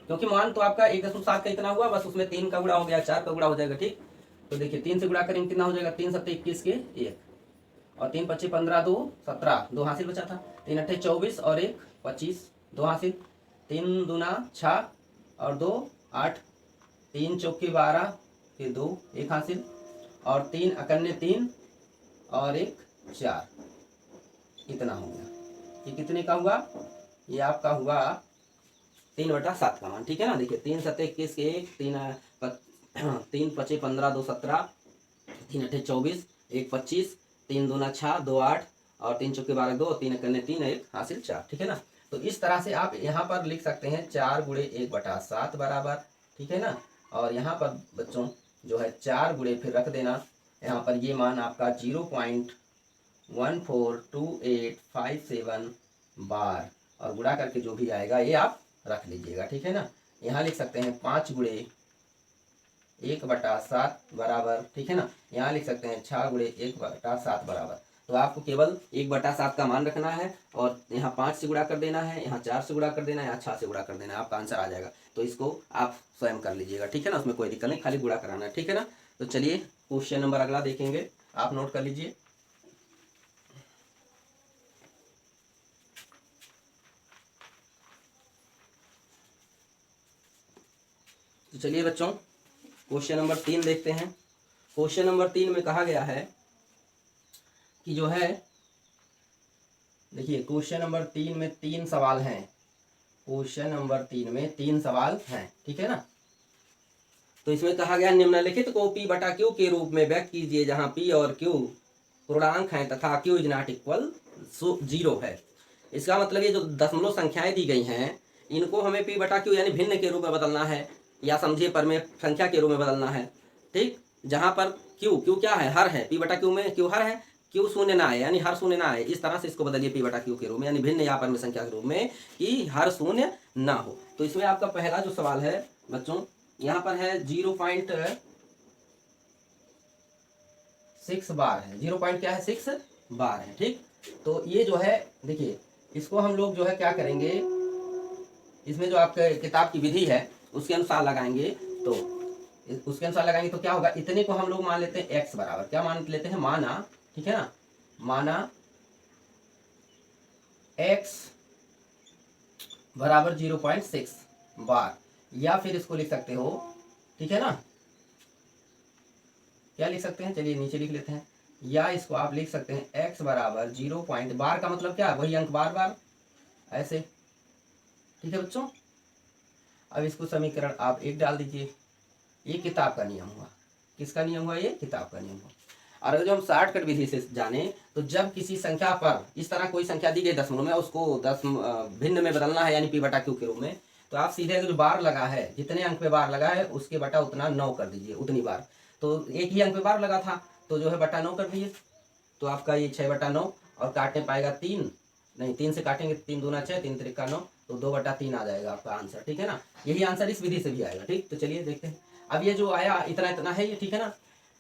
क्योंकि मान तो आपका 1.7 का इतना हुआ, बस उसमें 3 का गुणा हो गया, 4 का गुणा हो जाएगा, ठीक। तो देखिए 3 से गुणा करेंगे कितना हो जाएगा, 3 सत्ते 21 के 1, और 3 पच्चीस 15, 2 17, 2 हासिल बचा था, 3 अट्ठे 24 और 1 25, 2 हासिल, 3 दूना 6 और 2 8, 3 चौके 12, फिर 2 1 हासिल, और 3 अकन्ने 3 और 1 4, इतना हो गया। ये कितने का हुआ, ये आपका हुआ 3/7 का मान, ठीक है ना। देखिए 3 सत्ते 21 के 1, 3 पचे 15, 2 17, 3 अट्ठे 24, 1 25, 3 दूना 6, 2 8, और 3 चौके 12 2, 3 कन्ने 3 1 हासिल 4, ठीक है ना। तो इस तरह से आप यहाँ पर लिख सकते हैं 4 गुणे 1/7 बराबर, ठीक है ना। और यहाँ पर बच्चों जो है 4 गुणे फिर रख देना, यहाँ पर ये मान आपका 0.142857 बार, और गुणा करके जो भी आएगा ये आप रख लीजिएगा, ठीक है ना। यहाँ लिख सकते हैं 5 गुणे 1/7 बराबर, ठीक है ना। यहाँ लिख सकते हैं 6 गुणे 1/7 बराबर। तो आपको केवल 1/7 का मान रखना है, और यहाँ 5 से गुणा कर देना है, यहाँ 4 से गुणा कर देना है, यहाँ 6 से गुणा कर देना है, आपका आंसर आ जाएगा। तो इसको आप स्वयं कर लीजिएगा, ठीक है ना, उसमें कोई दिक्कत नहीं, खाली गुणा कराना है, ठीक है ना। तो चलिए क्वेश्चन नंबर अगला देखेंगे, आप नोट कर लीजिए। तो चलिए बच्चों क्वेश्चन नंबर 3 देखते हैं। क्वेश्चन नंबर 3 में कहा गया है कि जो है, देखिए क्वेश्चन नंबर 3 में 3 सवाल हैं, क्वेश्चन नंबर 3 में 3 सवाल हैं, ठीक है ना। तो इसमें कहा गया निम्नलिखित को P/Q के रूप में व्यक्त कीजिए, जहां P और Q पूर्णांक हैं तथा Q इज नॉट इक्वल 0 है। इसका मतलब ये जो दशमलव संख्याएं दी गई हैं, इनको हमें P/Q यानी भिन्न के रूप में बदलना है, या समझिए पर में संख्या के रूप में बदलना है, ठीक। जहां पर Q क्या है, हर है, P/Q में Q हर है, Q शून्य ना आए, यानी हर शून्य ना आए, इस तरह से इसको बदलिए P/Q के रूप में, यानी भिन्न या पर में संख्या के रूप में, कि हर शून्य ना हो। तो इसमें आपका पहला जो सवाल है बच्चों, यहाँ पर है 6 बार है। 0 पॉइंट क्या है, 6 बार है। ठीक, तो ये जो है देखिए, इसको हम लोग जो है क्या करेंगे, इसमें जो आपके किताब की विधि है उसके अनुसार लगाएंगे। तो उसके अनुसार लगाएंगे तो क्या होगा, इतने को हम लोग मान लेते हैं x बराबर, क्या मान लेते हैं, माना, ठीक है ना, माना x बराबर 0.6 बार, या फिर इसको लिख सकते हो, ठीक है ना, क्या लिख सकते हैं, चलिए नीचे लिख लेते हैं, या इसको आप लिख सकते हैं x बराबर 0 पॉइंट, बार का मतलब क्या, वही अंक बार बार, ऐसे। ठीक है बच्चों, अब इसको समीकरण आप 1 डाल दीजिए। ये किताब का नियम हुआ, किसका नियम हुआ, ये किताब का नियम हुआ। और अगर जो हम शॉर्टकट विधि से जाने तो जब किसी संख्या पर इस तरह कोई संख्या दी गई दशमलव में, उसको भिन्न में बदलना है, यानी p बटा q के रूप में, तो आप सीधे जो बार लगा है, जितने अंक पे बार लगा है उसके बटा उतना 9 कर दीजिए, उतनी बार। तो एक ही अंक पे बार लगा था तो जो है बटा 9 कर दीजिए, तो आपका ये 6/9, और काटने पाएगा 3, नहीं 3 से काटेंगे, 3 दूना 6, 3 त्रिका 9, तो 2/3 आ जाएगा आपका आंसर। ठीक है ना, यही आंसर इस विधि से भी आएगा। ठीक, तो चलिए देखते हैं। अब ये जो आया इतना इतना है ये, ठीक है ना।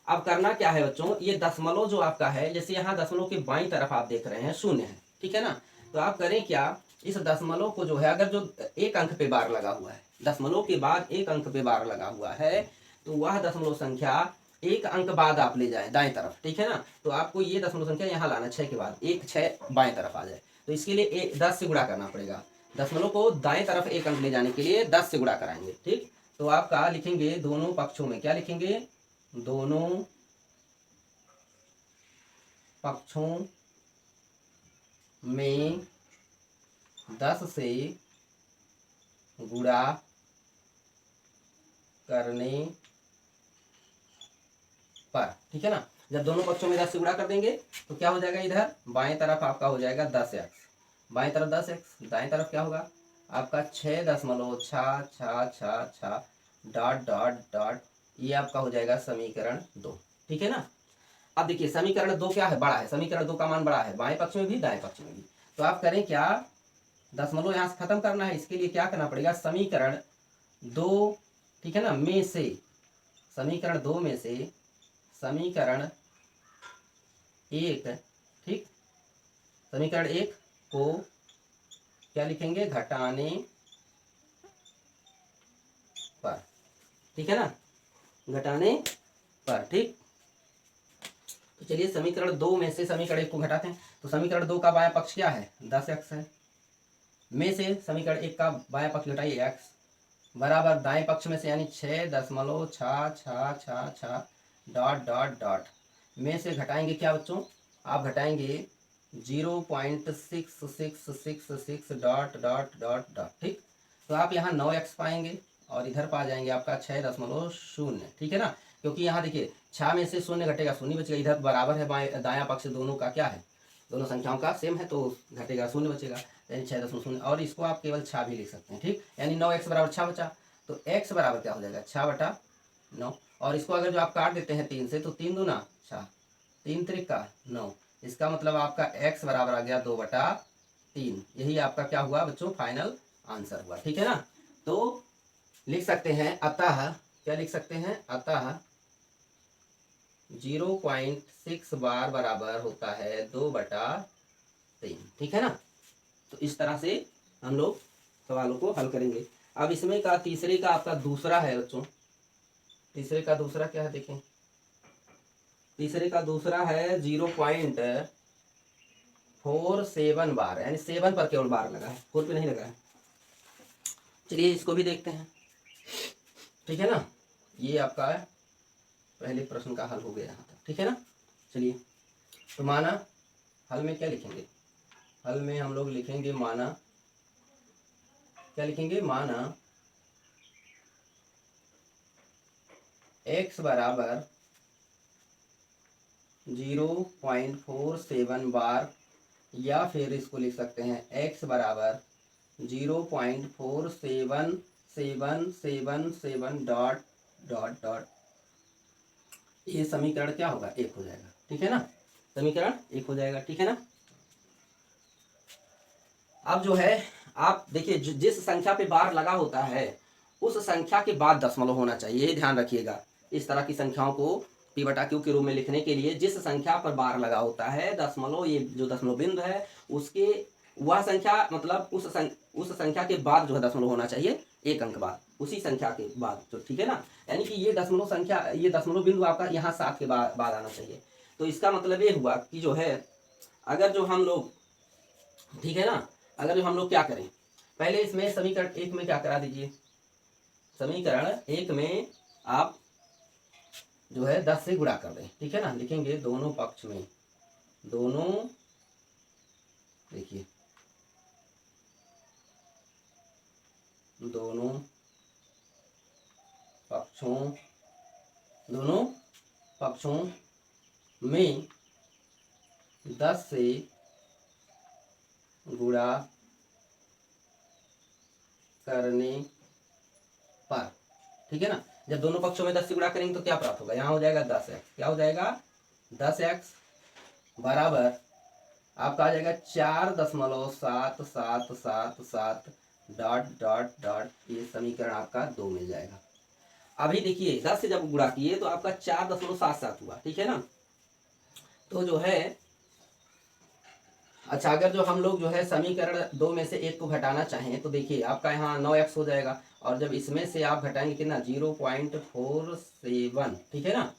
अब करना क्या है बच्चों, ये दशमलव जो आपका है, जैसे यहाँ दशमलव के बाईं तरफ आप देख रहे हैं 0 है, ठीक है ना, तो आप करें क्या, इस दशमलव को जो है, अगर जो एक अंक पे बार लगा हुआ है, दशमलव के बाद एक अंक पे बार लगा हुआ है, तो वह दशमलव संख्या एक अंक बाद आप ले जाएं दाएं तरफ, ठीक है ना, तो आपको ये दशमलव संख्या यहाँ लाना, 6 के बाद एक 6 बाएं तरफ आ जाए, तो इसके लिए 10 से गुणा करना पड़ेगा। दशमलव को दाएं तरफ एक अंक ले जाने के लिए 10 से गुणा कराएंगे। ठीक, तो आपका लिखेंगे दोनों पक्षों में, क्या लिखेंगे, दोनों पक्षों में 10 से गुणा करने पर, ठीक है ना, जब दोनों पक्षों में 10 से गुणा कर देंगे तो क्या हो जाएगा, इधर बाएं तरफ आपका हो जाएगा 10x, बाएं तरफ 10x, दाएं तरफ क्या होगा आपका 6.666 डॉट डॉट डॉट, ये आपका हो जाएगा समीकरण 2। ठीक है ना, अब देखिए समीकरण 2 क्या है, बड़ा है, समीकरण 2 का मान बड़ा है, बाएं पक्ष में भी दाएं पक्ष में भी। तो आप करें क्या, दशमलव यहाँ से खत्म करना है, इसके लिए क्या करना पड़ेगा, समीकरण 2, ठीक है ना, में से, समीकरण 2 में से समीकरण 1, ठीक, समीकरण 1 को क्या लिखेंगे, घटाने पर, ठीक है ना, घटाने पर। ठीक, तो चलिए समीकरण 2 में से समीकरण 1 को घटाते हैं, तो समीकरण 2 का बायां पक्ष क्या है, 10x है, में से समीकरण 1 का बायां पक्ष घटाइए x, बराबर दाएं पक्ष में से यानी 6.666 डॉट डॉट डॉट, में से घटाएंगे क्या बच्चों, आप घटाएंगे 0.6666 डॉट डॉट डॉट डॉट। ठीक, तो आप यहाँ 9x पाएंगे और इधर पा जाएंगे आपका 6.0। ठीक है ना, क्योंकि यहाँ देखिए 6 में से 0 घटेगा, 0 बचेगा, इधर बराबर है बाएं दायां पक्ष दोनों का क्या है, दोनों संख्याओं का सेम है, तो घटेगा 0 बचेगा, यानी 6.0, और इसको आप केवल 6 भी लिख सकते हैं। ठीक, यानी 9x बराबर 6 बचा, तो x बराबर क्या हो जाएगा, 6/9, और इसको अगर जो आप काट देते हैं 3 से, तो 3 दूना 6, 3 त्रिका 9, इसका मतलब आपका x बराबर आ गया 2/3। यही आपका क्या हुआ बच्चों, फाइनल आंसर हुआ। ठीक है ना, तो लिख सकते हैं अतः, क्या लिख सकते हैं, अतः 0.6 बार बराबर होता है 2/3। ठीक है ना, तो इस तरह से हम लोग सवालों को हल करेंगे। अब इसमें का तीसरे का आपका दूसरा है बच्चों, तीसरे का दूसरा क्या है देखें, तीसरे का दूसरा है 0.47 बार, यानी 7 पर केवल बार लगा है, 4 पे नहीं लगा है। चलिए इसको भी देखते हैं। ठीक है ना, ये आपका पहले प्रश्न का हल हो गया यहाँ तक। ठीक है ना, चलिए तो माना, हल में क्या लिखेंगे, हल में हम लोग लिखेंगे माना, क्या लिखेंगे, माना x बराबर 0.47 बार, या फिर इसको लिख सकते हैं x बराबर 0.477777 डॉट डॉट डॉट, ये समीकरण क्या होगा, 1 हो जाएगा। ठीक है ना, समीकरण 1 हो जाएगा। ठीक है ना, अब जो है आप देखिए, जिस संख्या पे बार लगा होता है उस संख्या के बाद दशमलव होना चाहिए, ये ध्यान रखिएगा। इस तरह की संख्याओं को P बटा Q के रूप में लिखने के लिए जिस संख्या पर बार लगा होता है दशमलव, ये जो दशमलव बिंदु है उसके वह संख्या मतलब उस संख्या के बाद जो है दशमलव होना चाहिए, एक अंक बाद उसी संख्या के बाद, तो ठीक है ना। यानी कि ये दशमलव संख्या, ये दशमलव बिंदु आपका यहाँ 7 के बाद आना चाहिए। तो इसका मतलब ये हुआ कि जो है अगर जो हम लोग, ठीक है ना, अगर जो हम लोग क्या करें, पहले इसमें समीकरण 1 में क्या करा दीजिए, समीकरण 1 में आप जो है 10 से गुणा कर दें, ठीक है ना। लिखेंगे दोनों पक्ष में, दोनों, देखिए दोनों पक्षों में 10 से गुणा करने पर, ठीक है ना। जब दोनों पक्षों में 10 से गुणा करेंगे तो क्या प्राप्त होगा, यहाँ हो जाएगा 10x, क्या हो जाएगा 10x बराबर आपका आ जाएगा 4.7777 डॉट डॉट डॉट, ये समीकरण आपका 2 मिल जाएगा। अभी देखिए 10 से जब गुणा किए तो आपका 4.77 हुआ, ठीक है ना। तो जो है अच्छा, अगर जो हम लोग जो है समीकरण 2 में से 1 को घटाना चाहें तो देखिए आपका यहाँ 9x हो जाएगा, और जब इसमें से आप घटाएंगे कितना 0.47, ठीक है ना,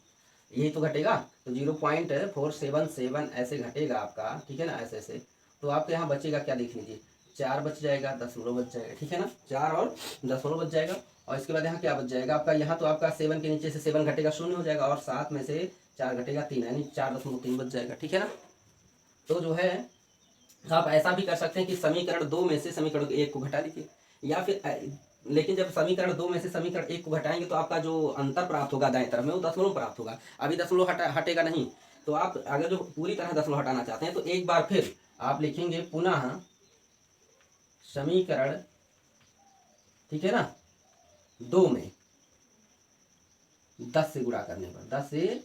यही तो घटेगा, तो 0.477 ऐसे घटेगा आपका, ठीक है ना, ऐसे ऐसे। तो आपके यहाँ बचेगा क्या, देख लीजिए 4 बच जाएगा, दशमलव बच जाएगा, ठीक है ना, 4 और दशमलव बच जाएगा। और इसके बाद यहाँ क्या बच जाएगा आपका, यहाँ तो आपका 7 के नीचे से 7 घटेगा 0 हो जाएगा, और 7 में से 4 घटेगा 3, यानी 4.3 बच जाएगा, ठीक है ना। तो जो है आप ऐसा भी कर सकते हैं कि समीकरण 2 में से समीकरण 1 को घटा दीजिए, या फिर लेकिन जब समीकरण 2 में से समीकरण 1 को घटाएंगे तो आपका जो अंतर प्राप्त होगा दाएं तरफ में वो दशमलव प्राप्त होगा, अभी दशमलव हटेगा नहीं। तो आप अगर जो पूरी तरह दशमलव हटाना चाहते हैं तो एक बार फिर आप लिखेंगे पुनः समीकरण, ठीक है ना, 2 में 10 से गुणा करने पर, 10 से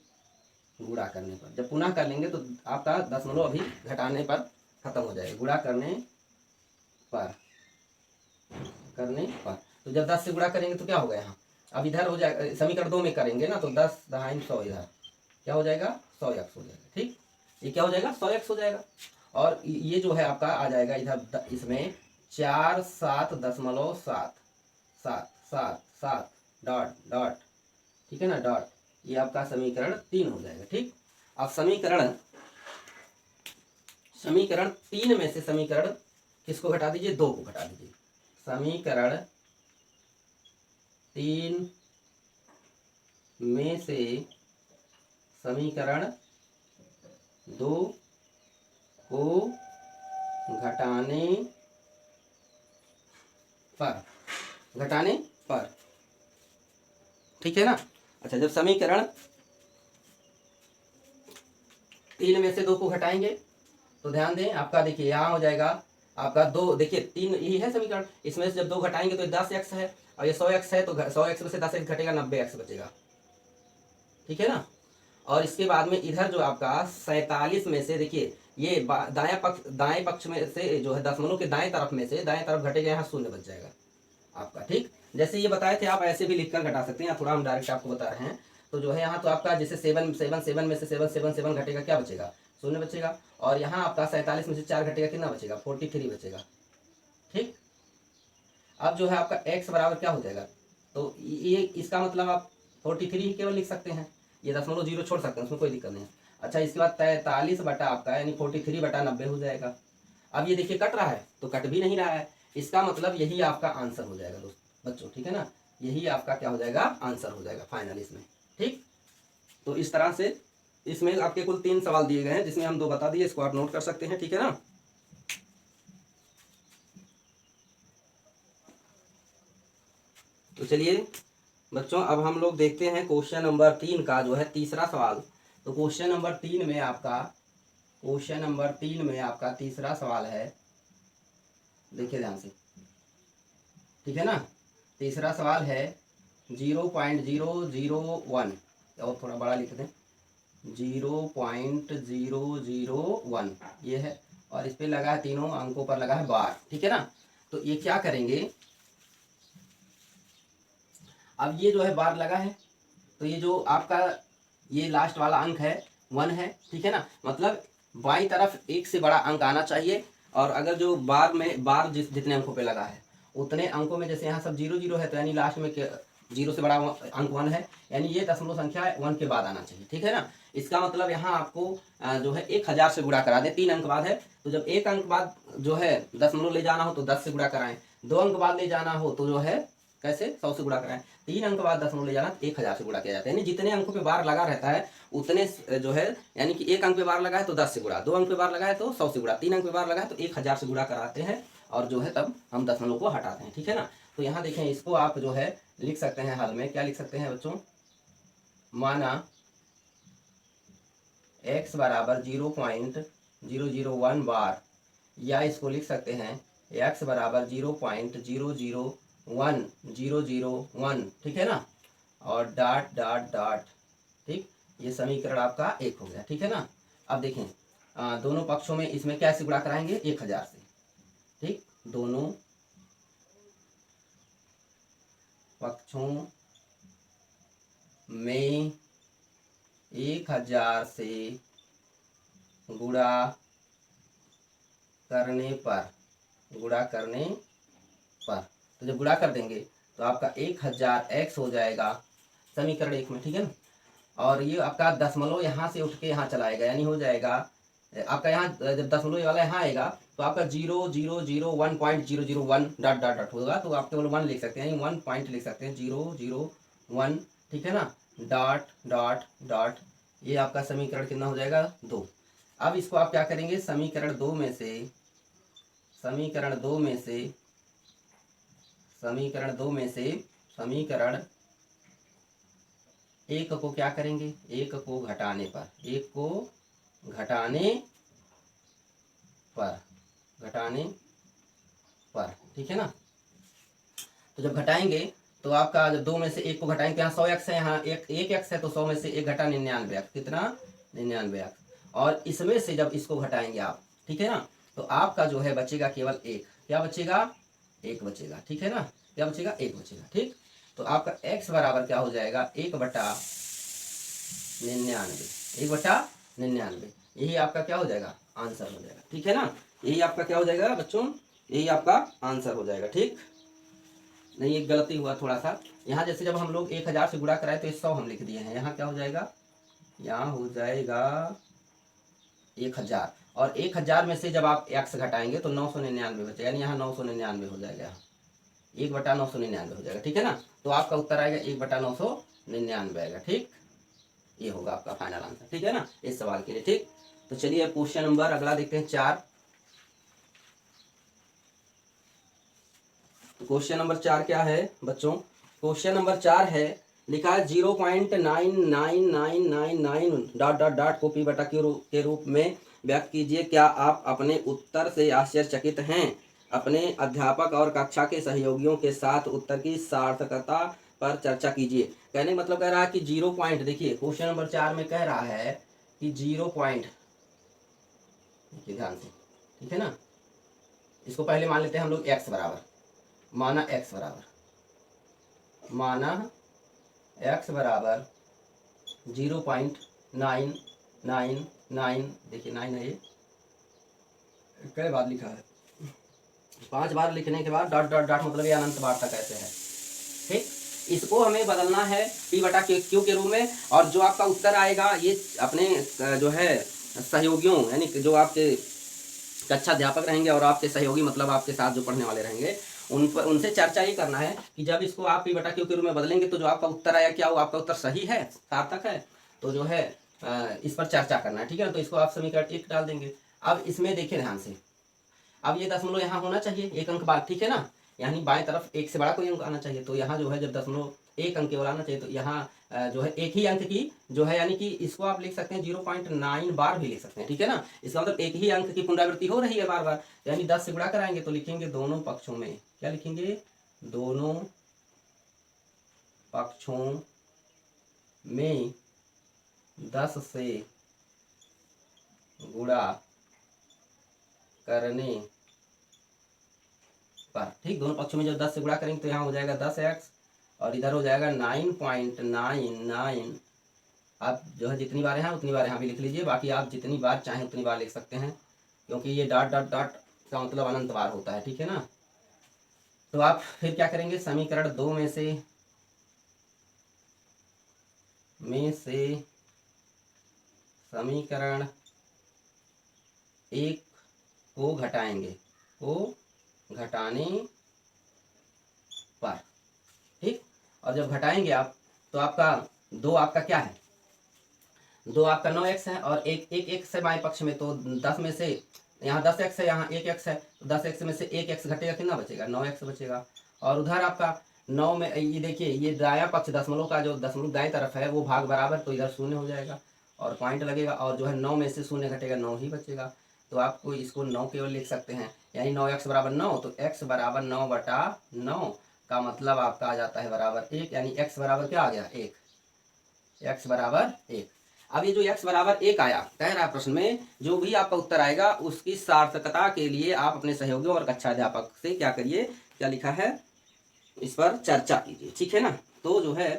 गुणा करने पर जब पुनः कर लेंगे तो आपका दशमलव अभी घटाने पर खत्म हो जाएगा, गुणा करने पर तो जब 10 से गुणा करेंगे तो क्या होगा, यहाँ अब इधर हो जाएगा, समीकरण 2 में करेंगे ना तो 10 दहाई 100, इधर क्या हो जाएगा 100x हो जाएगा, ठीक, ये क्या हो जाएगा 100x हो जाएगा। और ये जो है आपका आ जाएगा इधर इसमें 47.777 डॉट डॉट, ठीक है ना, डॉट, ये आपका समीकरण 3 हो जाएगा, ठीक। अब समीकरण 3 में से समीकरण किसको घटा दीजिए, 2 को घटा दीजिए, समीकरण 3 में से समीकरण 2 को घटाने पर, ठीक है ना। अच्छा, जब समीकरण 3 में से 2 को घटाएंगे तो ध्यान दें आपका, देखिए यहाँ हो जाएगा आपका 2, देखिए 3 यही है समीकरण, इसमें से जब 2 घटाएंगे तो 10x है, और ये 100x है, तो 100x में से 10x घटेगा 90x बचेगा, ठीक है ना। और इसके बाद में इधर जो आपका 47 में से देखिए ये दाएं पक्ष में से जो है दशमलव के दाएं तरफ में से दाएं तरफ घटेगा, यहाँ 0 बच जाएगा आपका, ठीक। जैसे ये बताए थे आप ऐसे भी लिखकर घटा सकते हैं, या थोड़ा हम डायरेक्ट आपको बता रहे हैं। तो जो है यहाँ तो आपका जैसे 7 में से 7 घटेगा, क्या बचेगा 0 बचेगा, और यहाँ आपका 47 में से 4 घटेगा, कितना बचेगा 43 बचेगा, ठीक। अब जो है आपका x बराबर क्या हो जाएगा, तो ये इसका मतलब आप 43 ही केवल लिख सकते हैं, ये दशमलव 0 छोड़ सकते हैं, उसमें कोई दिक्कत नहीं है। अच्छा, इसके बाद 43 बटा आपका यानी 43 बटा 90 हो जाएगा। अब ये देखिए कट रहा है तो कट भी नहीं रहा है, इसका मतलब यही आपका आंसर हो जाएगा बच्चों, ठीक है ना, यही आपका क्या हो जाएगा आंसर हो जाएगा फाइनल इसमें, ठीक। तो इस तरह से इसमें आपके कुल 3 सवाल दिए गए हैं, जिसमें हम 2 बता दिए, इसको आप नोट कर सकते हैं, ठीक है ना। तो चलिए बच्चों, अब हम लोग देखते हैं क्वेश्चन नंबर 3 का जो है तीसरा सवाल। तो क्वेश्चन नंबर 3 में आपका तीसरा सवाल है, देखिए ध्यान से, ठीक है ना। तीसरा सवाल है 0.001, और थोड़ा बड़ा लिख दें, 0.001 ये है, और इस पे लगा है, तीनों अंकों पर लगा है बार, ठीक है ना। तो ये क्या करेंगे, अब ये जो है बार लगा है, तो ये जो आपका ये लास्ट वाला अंक है 1 है, ठीक है ना। मतलब बाईं तरफ एक से बड़ा अंक आना चाहिए, और अगर जो बार में बार जितने अंकों पे लगा है उतने अंकों में, जैसे यहाँ सब 0 0 है, तो यानी लास्ट में 0 से बड़ा अंक 1 है, यानी ये दशमलव संख्या 1 के बाद आना चाहिए, ठीक है ना। इसका मतलब यहाँ आपको जो है 1000 से गुणा करा दें, 3 अंक बाद है, तो जब 1 अंक बाद जो है दशमलव ले जाना हो तो 10 से गुणा कराएं, 2 अंक बाद ले जाना हो तो जो है कैसे 100 से गुणा कराएं, 3 अंक बाद दशमलव ले जाना 1000 से गुणा किया जाता है। यानी जितने अंकों पे बार लगा रहता है उतने जो है, यानी कि 1 अंक पे बार लगा है तो 10 से गुणा, 2 अंक पे बार लगा है तो 100 से गुणा, 3 अंक पे बार लगा है तो 1000 से गुणा कराते हैं, और जो है तब हम दशमलव को हटाते हैं, ठीक है ना। तो यहाँ देखें, इसको आप जो है लिख सकते हैं हल में, क्या लिख सकते हैं बच्चों, माना x बराबर 0.001 बार, या इसको लिख सकते हैं x बराबर 0.001001, ठीक है ना, और डॉट डॉट डॉट, ठीक। ये समीकरण आपका 1 हो गया, ठीक है ना। अब देखें दोनों पक्षों में इसमें कैसे गुणा कराएंगे, 1000 से, ठीक। दोनों पक्षों में 1000 से गुणा करने पर, तो जब गुणा कर देंगे तो आपका 1000x हो जाएगा समीकरण 1 में, ठीक है ना। और ये आपका दशमलव यहाँ से उठ के यहाँ चलाएगा, यानी हो जाएगा आपका, यहाँ जब दशमलव वाला यहाँ आएगा तो आपका 0.001 डॉट डॉट डॉट होगा, तो आप केवल 1 लिख सकते हैं, यानी 1 पॉइंट लिख सकते हैं, 001, ठीक है ना, डॉट डॉट डॉट। ये आपका समीकरण कितना हो जाएगा, 2। अब इसको आप क्या करेंगे, समीकरण दो में से समीकरण 1 को क्या करेंगे, 1 को घटाने पर, ठीक है ना। तो जब घटाएंगे तो आपका जब 2 में से 1 को घटाएंगे तो यहाँ 100x है, यहाँ 1x है, तो 100 में से 1 घटा 99x, कितना 99x, और इसमें से जब इसको घटाएंगे आप, ठीक है ना, तो आपका जो है बचेगा केवल 1, क्या बचेगा, 1 बचेगा, ठीक है ना, क्या बचेगा, 1 बचेगा, ठीक। तो आपका x बराबर क्या हो जाएगा, 1/99, यही आपका क्या हो जाएगा, आंसर हो जाएगा, ठीक है ना। यही आपका क्या हो जाएगा बच्चों, यही आपका आंसर हो जाएगा, ठीक। नहीं, एक गलती हुआ थोड़ा सा यहाँ, जैसे जब हम लोग 1000 से गुणा कराए तो 100 हम लिख दिए हैं, यहाँ क्या हो जाएगा, यहाँ हो जाएगा 1000, और 1000 में से जब आप x घटाएंगे तो 999 बचे, यानी यहाँ 999 हो जाएगा, 1/999 हो जाएगा, ठीक है ना। तो आपका उत्तर आएगा 1/999 आएगा, ठीक। ये होगा आपका फाइनल आंसर, ठीक है ना, इस सवाल के लिए, ठीक। तो चलिए क्वेश्चन नंबर अगला देखते हैं 4। तो क्वेश्चन नंबर 4 क्या है बच्चों, क्वेश्चन नंबर 4 है, लिखा है 0.99999 डॉट डॉट डॉट को p/q के रूप में व्यक्त कीजिए। क्या आप अपने उत्तर से आश्चर्यचकित हैं? अपने अध्यापक और कक्षा के सहयोगियों के साथ उत्तर की सार्थकता पर चर्चा कीजिए। कहने का मतलब कह रहा है कि 0 पॉइंट, देखिए क्वेश्चन नंबर 4 में कह रहा है कि 0 पॉइंट, देखिए ध्यान से, ठीक है ना। इसको पहले मान लेते हैं हम लोग x बराबर, माना x बराबर 0.999, देखिए 9 है, ये कई बार लिखा है, 5 बार लिखने के बाद डॉट डॉट डॉट, मतलब ये अनंत बार तक ऐसे है, ठीक। इसको हमें बदलना है p/q के रूप में, और जो आपका उत्तर आएगा ये अपने जो है सहयोगियों, यानी जो आपके कक्षा अध्यापक रहेंगे और आपके सहयोगी, मतलब आपके साथ जो पढ़ने वाले रहेंगे, उनसे चर्चा ये करना है कि जब इसको आप p/q के रूप में बदलेंगे तो जो आपका उत्तर आया, क्या वो आपका उत्तर सही है, सार्थक है, तो जो है इस पर चर्चा करना है, ठीक है ना। तो इसको आप समीकरण 1 डाल देंगे। अब इसमें देखिए ध्यान से, अब ये दशमलव यहाँ होना चाहिए 1 अंक बाद, ठीक है ना, यानी बाएं तरफ 1 से बड़ा कोई अंक आना चाहिए, तो यहाँ जो है जब दशमलव 1 अंक केवल आना चाहिए, तो यहाँ जो है एक ही अंक की जो है, यानी कि इसको आप लिख सकते हैं 0.9 बार भी लिख सकते हैं, ठीक है ना। इसका मतलब एक ही अंक की पुनरावृत्ति हो रही है बार बार, यानी 10 से गुणा कराएंगे तो लिखेंगे दोनों पक्षों में, क्या लिखेंगे, दोनों पक्षों में 10 से गुणा करने पर, ठीक। दोनों पक्षों में जब 10 से गुणा करेंगे तो यहाँ हो जाएगा 10x, और इधर हो जाएगा 9.99 आप जो है जितनी बार यहाँ उतनी बार यहाँ भी लिख लीजिए, बाकी आप जितनी बार चाहें उतनी बार लिख सकते हैं, क्योंकि ये डॉट डॉट डॉट का मतलब अनंत बार होता है, ठीक है ना। तो आप फिर क्या करेंगे, समीकरण 2 में से समीकरण 1 को घटाएंगे, को घटाने पर, ठीक। और जब घटाएंगे आप तो आपका 2 आपका क्या है, 2 आपका 9x है, और एक x है बाएं पक्ष में, तो 10 में से यहाँ 10x है, यहाँ 1x है, तो 10x में से 1x घटेगा, कितना बचेगा, 9x बचेगा। और उधर आपका 9 में ये देखिए, ये दायां पक्ष दशमलव का जो दशमलव दाएं तरफ है वो भाग बराबर, तो इधर शून्य हो जाएगा और पॉइंट लगेगा, और जो है 9 में से शून्य घटेगा, 9 ही बचेगा। तो आपको इसको 9 केवल लिख सकते हैं, यानी 9x बराबर 9, तो x बराबर 9/9 का मतलब आपका आ जाता है बराबर 1, यानी x बराबर क्या आ गया, 1, x बराबर 1। अब ये जो x बराबर 1 आया, कह रहा है प्रश्न में जो भी आपका उत्तर आएगा उसकी सार्थकता के लिए आप अपने सहयोगियों और कक्षा अध्यापक से क्या करिए, क्या लिखा है, इस पर चर्चा कीजिए, ठीक है ना। तो जो है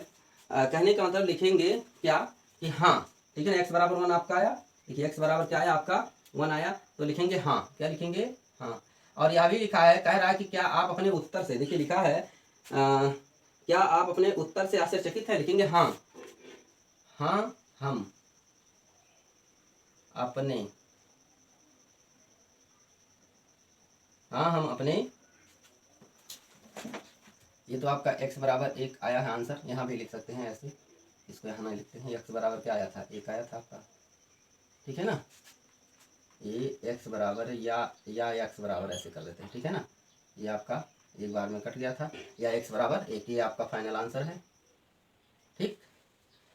कहने का मतलब लिखेंगे क्या कि हाँ, ठीक है ना, x बराबर 1 आपका आया, देखिए x बराबर क्या आया आपका 1 आया, तो लिखेंगे हाँ, क्या लिखेंगे, हाँ। और यह भी लिखा है, कह रहा है कि क्या आप अपने उत्तर से, देखिए लिखा है क्या आप अपने उत्तर से आश्चर्यचकित है, लिखेंगे हाँ, हाँ हम अपने, हाँ हम अपने, ये तो आपका x बराबर 1 आया है आंसर, यहाँ भी लिख सकते हैं ऐसे, इसको यहाँ नहीं लिखते हैं, x बराबर क्या आया था, 1 आया था आपका, ठीक है ना। ये x बराबर या x बराबर ऐसे कर देते हैं, ठीक है ना। ये आपका एक बार में कट गया था, या x बराबर 1, ये आपका फाइनल आंसर है, ठीक।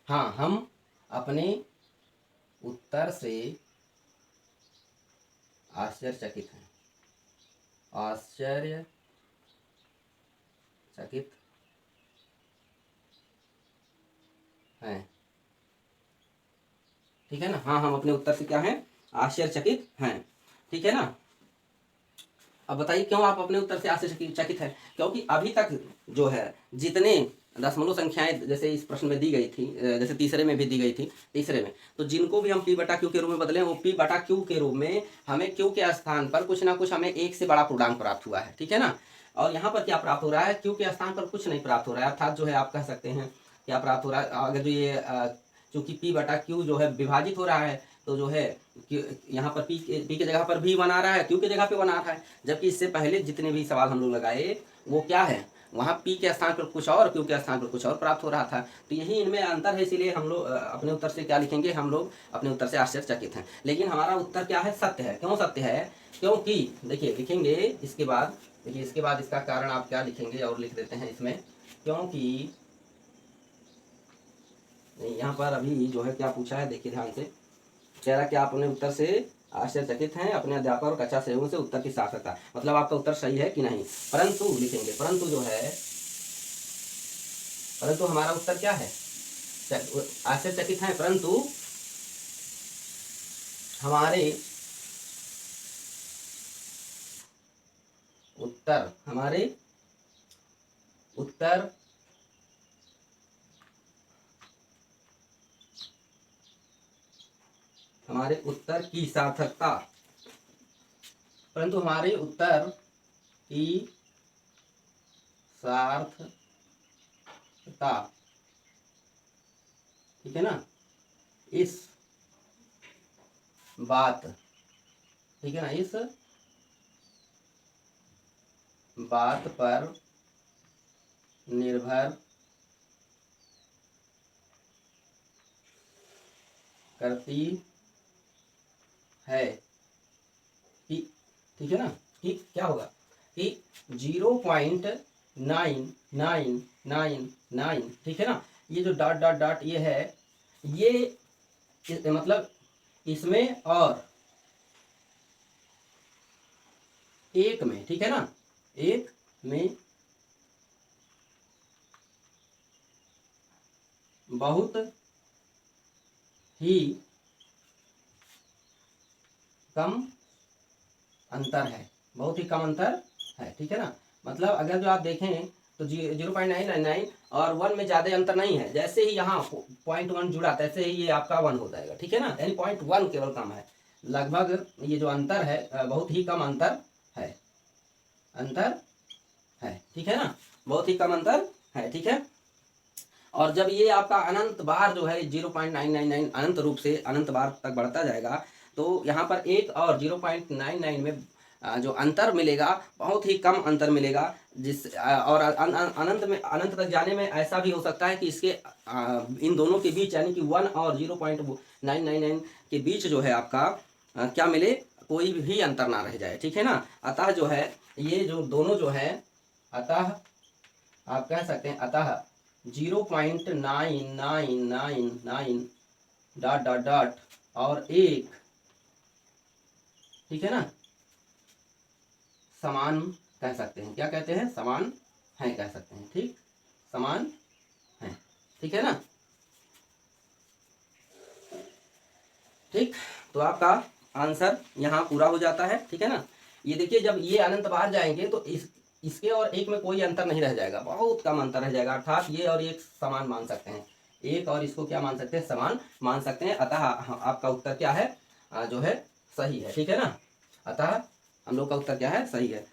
हाँ हम अपने उत्तर से आश्चर्यचकित हैं, आश्चर्यचकित हैं, ठीक है ना। हाँ हम अपने उत्तर से क्या हैं, आश्चर्यचकित हैं, ठीक है ना। अब बताइए क्यों आप अपने उत्तर से आश्चर्यचकित हैं, क्योंकि अभी तक जो है जितने दशमलव संख्याएं जैसे इस प्रश्न में दी गई थी, जैसे तीसरे में भी दी गई थी, तीसरे में तो जिनको भी हम p/q के रूप में बदले, वो p/q के रूप में हमें q के स्थान पर कुछ ना कुछ हमें 1 से बड़ा पूर्णांक प्राप्त हुआ है, ठीक है ना। और यहाँ पर क्या प्राप्त हो रहा है, q के स्थान पर कुछ नहीं प्राप्त हो रहा है, अर्थात जो है आप कह सकते हैं क्या प्राप्त हो रहा है, अगर जो ये चूंकि p/q जो है विभाजित हो रहा है, तो जो है यहाँ पर p के जगह पर भी 1 आ रहा है, q की जगह पे 1 आ रहा है, जबकि इससे पहले जितने भी सवाल हम लोग लगाए वो क्या है, वहाँ p के स्थान पर कुछ और, q के स्थान पर कुछ और प्राप्त हो रहा था। तो यही इनमें अंतर है, इसीलिए हम लोग अपने उत्तर से क्या लिखेंगे, हम लोग अपने उत्तर से आश्चर्यचकित हैं। लेकिन हमारा उत्तर क्या है, सत्य है। क्यों सत्य है, क्योंकि देखिए लिखेंगे इसके बाद, देखिए इसके बाद इसका कारण आप क्या लिखेंगे, और लिख देते हैं इसमें, क्योंकि यहाँ पर अभी जो है क्या पूछा है, देखिए ध्यान से, कह रहा कि आप अपने उत्तर से आश्चर्यचकित हैं, अपने अध्यापक और कक्षा सहयोगियों से उत्तर की सार्थकता, मतलब आपका उत्तर सही है कि नहीं। परंतु लिखेंगे, परंतु जो है, परंतु हमारा उत्तर क्या है, आश्चर्यचकित हैं, परंतु हमारे उत्तर, हमारे उत्तर हमारे उत्तर की सार्थकता, परंतु हमारे उत्तर की सार्थकता, ठीक है ना, इस बात, ठीक है ना, इस बात पर निर्भर करती है कि, ठीक है ना, कि क्या होगा कि 0.9999, ठीक है ना, ये जो डॉट डॉट डॉट ये है, ये मतलब इसमें और एक में, ठीक है ना, एक में बहुत ही कम अंतर है, बहुत ही कम अंतर है, ठीक है ना। मतलब अगर जो आप देखें तो 0.999 और 1 में ज़्यादा अंतर नहीं है। जैसे ही यहाँ 0.1 जुड़ा तैसे ही ये आपका 1 हो जाएगा, ठीक है ना। यानी 0.1 केवल कम है, लगभग ये जो अंतर है बहुत ही कम अंतर है, ठीक है ना, बहुत ही कम अंतर है, ठीक है। और जब ये आपका अनंत बार जो है 0.999 अनंत रूप से अनंत बार तक बढ़ता जाएगा, तो यहाँ पर 1 और 0.99 में जो अंतर मिलेगा बहुत ही कम अंतर मिलेगा, और अनंत में, अनंत तक जाने में ऐसा भी हो सकता है कि इसके इन दोनों के बीच यानी कि 1 और 0.999 के बीच जो है आपका क्या मिले, कोई भी अंतर ना रह जाए, ठीक है ना। अतः जो है ये जो दोनों जो है, अतः आप कह सकते हैं अतः 0.9999 डॉट डॉट डॉट और 1, ठीक है ना, समान कह सकते हैं। क्या कहते हैं, समान हैं कह सकते हैं, ठीक, समान हैं, ठीक है ना। ठीक, तो आपका आंसर यहाँ पूरा हो जाता है, ठीक है ना। ये देखिए जब ये अनंत बाहर जाएंगे तो इसके और 1 में कोई अंतर नहीं रह जाएगा, बहुत कम अंतर रह जाएगा, अर्थात ये और 1 समान मान सकते हैं, 1 और इसको क्या मान सकते हैं, समान मान सकते हैं। अतः आपका उत्तर क्या है, जो है सही है, ठीक है ना। अतः हम लोग का उत्तर क्या है, सही है।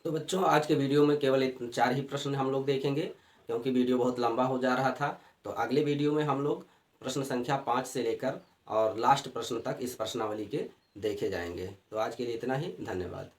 तो बच्चों आज के वीडियो में केवल 4 ही प्रश्न हम लोग देखेंगे, क्योंकि वीडियो बहुत लंबा हो जा रहा था। तो अगले वीडियो में हम लोग प्रश्न संख्या 5 से लेकर और लास्ट प्रश्न तक इस प्रश्नावली के देखे जाएंगे। तो आज के लिए इतना ही, धन्यवाद।